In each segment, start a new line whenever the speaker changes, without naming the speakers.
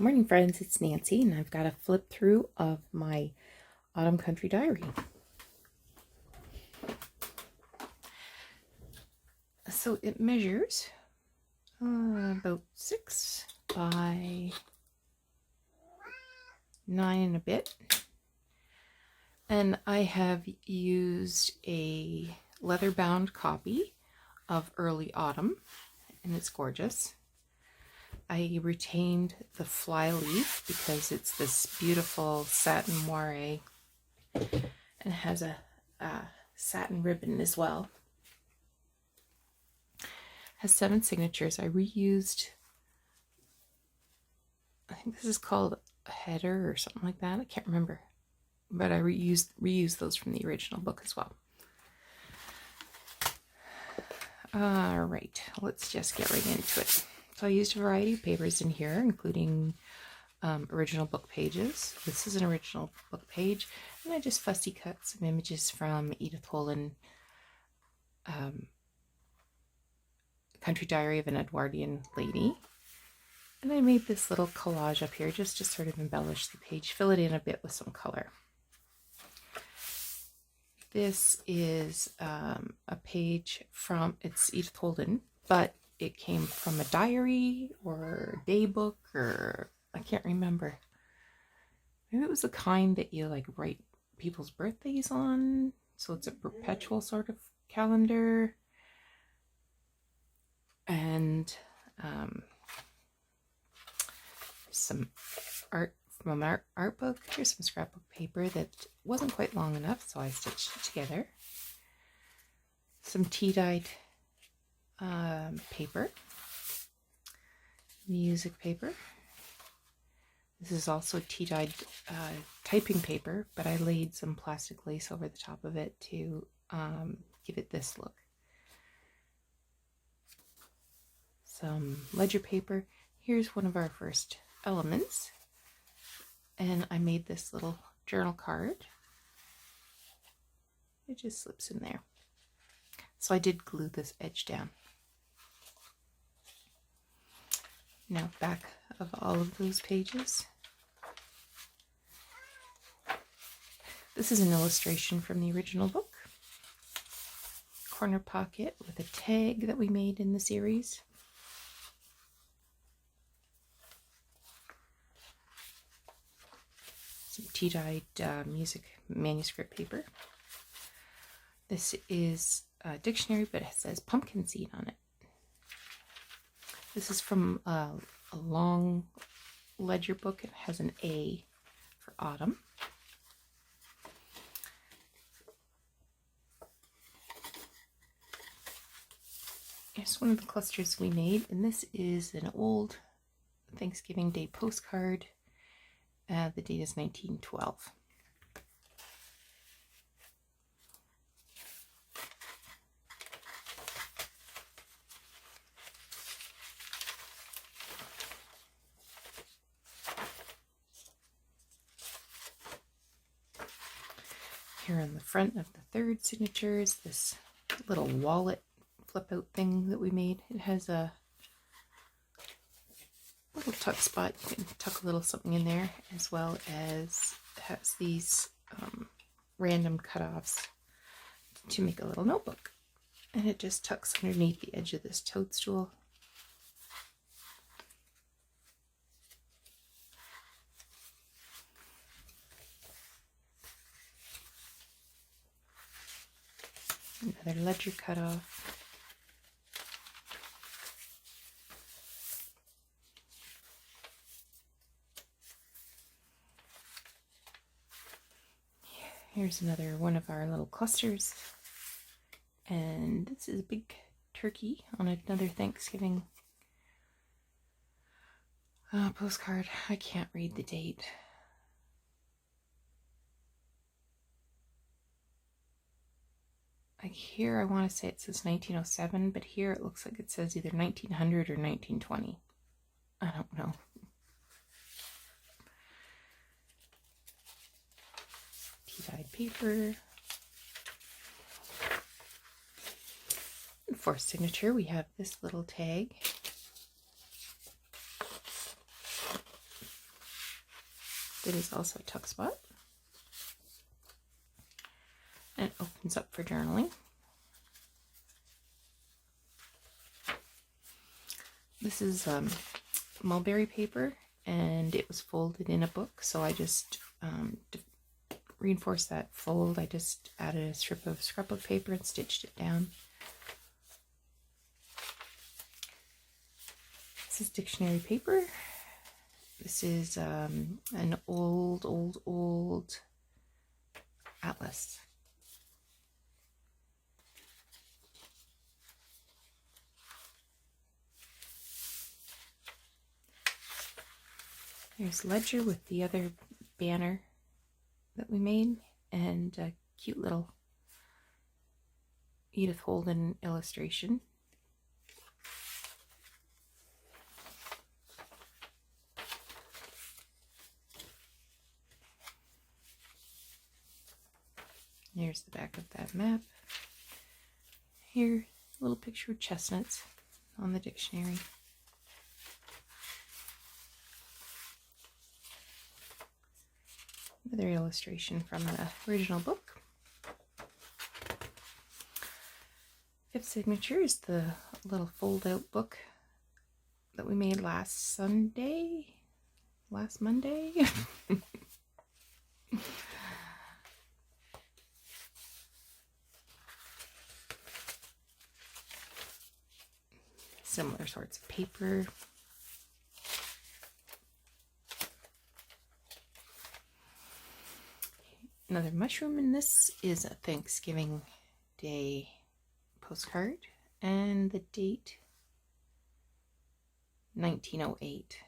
Morning, friends. It's Nancy, and I've got a flip through of my Autumn Country Diary. So it measures about 6 by 9 and a bit, and I have used a leather-bound copy of Early Autumn, and it's gorgeous. I retained the fly leaf because it's this beautiful satin moire and has a satin ribbon as well. Has 7 signatures. I reused, I think this is called a header or something like that. I can't remember, but I reused those from the original book as well. All right, let's just get right into it. So I used a variety of papers in here, including original book pages. This is an original book page, and I just fussy cut some images from Edith Whalen, Country Diary of an Edwardian Lady. And I made this little collage up here just to sort of embellish the page, fill it in a bit with some color. This is a page from, it's Edith Whalen, but it came from a diary or a day book, or I can't remember. Maybe it was the kind that you like write people's birthdays on, so it's a perpetual sort of calendar. And some art from an art book. Here's some scrapbook paper that wasn't quite long enough, so I stitched it together. Some tea-dyed paper, music paper. This is also tea-dyed typing paper, but I laid some plastic lace over the top of it to give it this look. Some ledger paper. Here's one of our first elements, and I made this little journal card. It just slips in there. So I did glue this edge down. Now back of all of those pages. This is an illustration from the original book. Corner pocket with a tag that we made in the series. Some tea-dyed music manuscript paper. This is a dictionary, but it says pumpkin seed on it. This is from a long ledger book. It has an A for autumn. Here's one of the clusters we made, and this is an old Thanksgiving Day postcard. The date is 1912. Here on the front of the third signature is this little wallet flip-out thing that we made. It has a little tuck spot. You can tuck a little something in there, as well as it has these random cutoffs to make a little notebook. And it just tucks underneath the edge of this toadstool. Another ledger cutoff. Here's another one of our little clusters. And this is a big turkey on another Thanksgiving postcard. I can't read the date. Like here, I want to say it says 1907, but here it looks like it says either 1900 or 1920. I don't know. Tea-dyed paper. And for signature, we have this little tag. It is also a tuck spot. And it opens up for journaling. This is mulberry paper, and it was folded in a book, so I just to reinforce that fold, I just added a strip of scrapbook paper and stitched it down. This is dictionary paper. This is an old atlas. There's ledger with the other banner that we made, and a cute little Edith Holden illustration. Here's the back of that map. Here, a little picture of chestnuts on the dictionary. Another illustration from the original book. Fifth signature is the little fold-out book that we made last Monday. Similar sorts of paper. Another mushroom, and this is a Thanksgiving Day postcard, and the date 1908.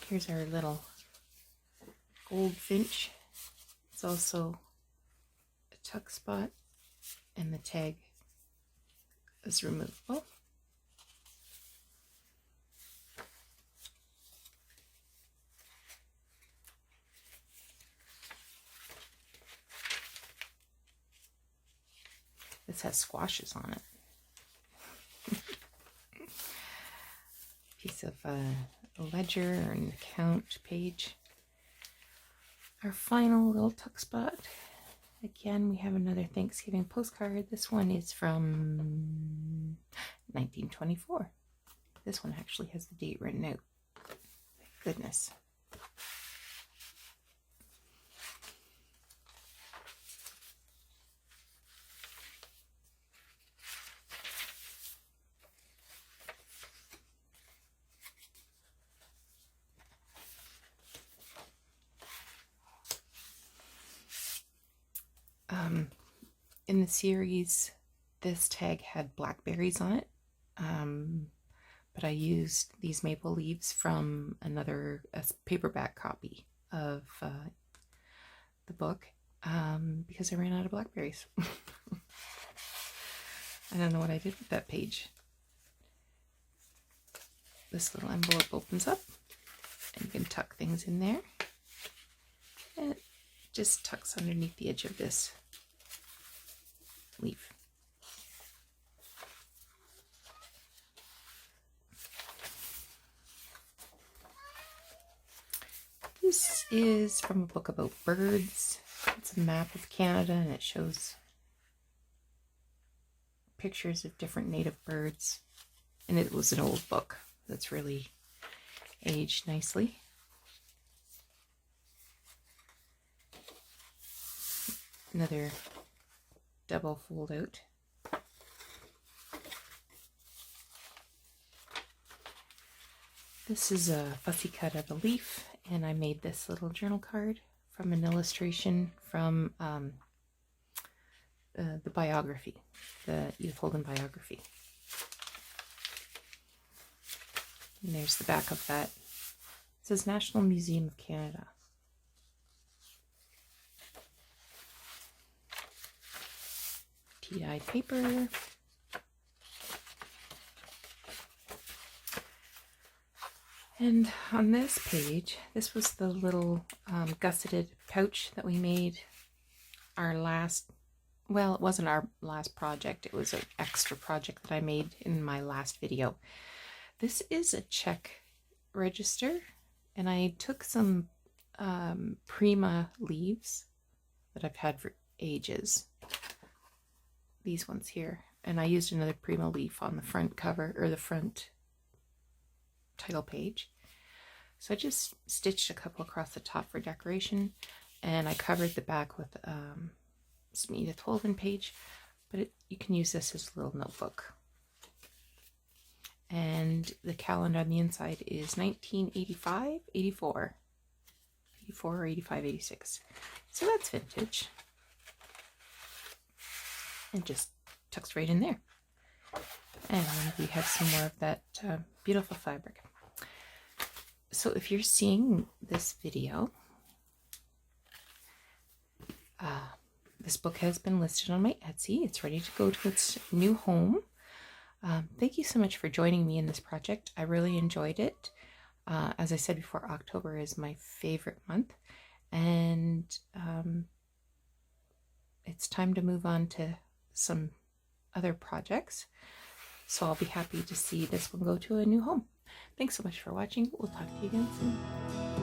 Here's our little goldfinch. It's also a tuck spot, and the tag is removable. This has squashes on it. Piece of a ledger or an account page. Our final little tuck spot. Again, we have another Thanksgiving postcard. This one is from 1924. This one actually has the date written out. Thank goodness. In the series, this tag had blackberries on it, but I used these maple leaves from a paperback copy of the book because I ran out of blackberries. I don't know what I did with that page. This little envelope opens up, and you can tuck things in there, and it just tucks underneath the edge of this leaf. This is from a book about birds. It's a map of Canada, and it shows pictures of different native birds. And it was an old book that's really aged nicely. Another double fold out. This is a fussy cut of a leaf, and I made this little journal card from an illustration from the biography, the Edith Holden biography. And there's the back of that. It says National Museum of Canada. tea-dyed paper. And on this page, this was the little gusseted pouch that we made our last, well, it wasn't our last project, it was an extra project that I made in my last video. This is a check register, and I took some Prima leaves that I've had for ages, these ones here, and I used another Prima leaf on the front cover, or the front title page. So I just stitched a couple across the top for decoration, and I covered the back with some Edith Holden page, but you can use this as a little notebook. And the calendar on the inside is 1985, 84 or 85, 86. So that's vintage. And just tucks right in there. And we have some more of that beautiful fabric. So if you're seeing this video, this book has been listed on my Etsy. It's ready to go to its new home. Thank you so much for joining me in this project. I really enjoyed it. As I said before, October is my favorite month, and it's time to move on to some other projects. So I'll be happy to see this one go to a new home. Thanks so much for watching. We'll talk to you again soon.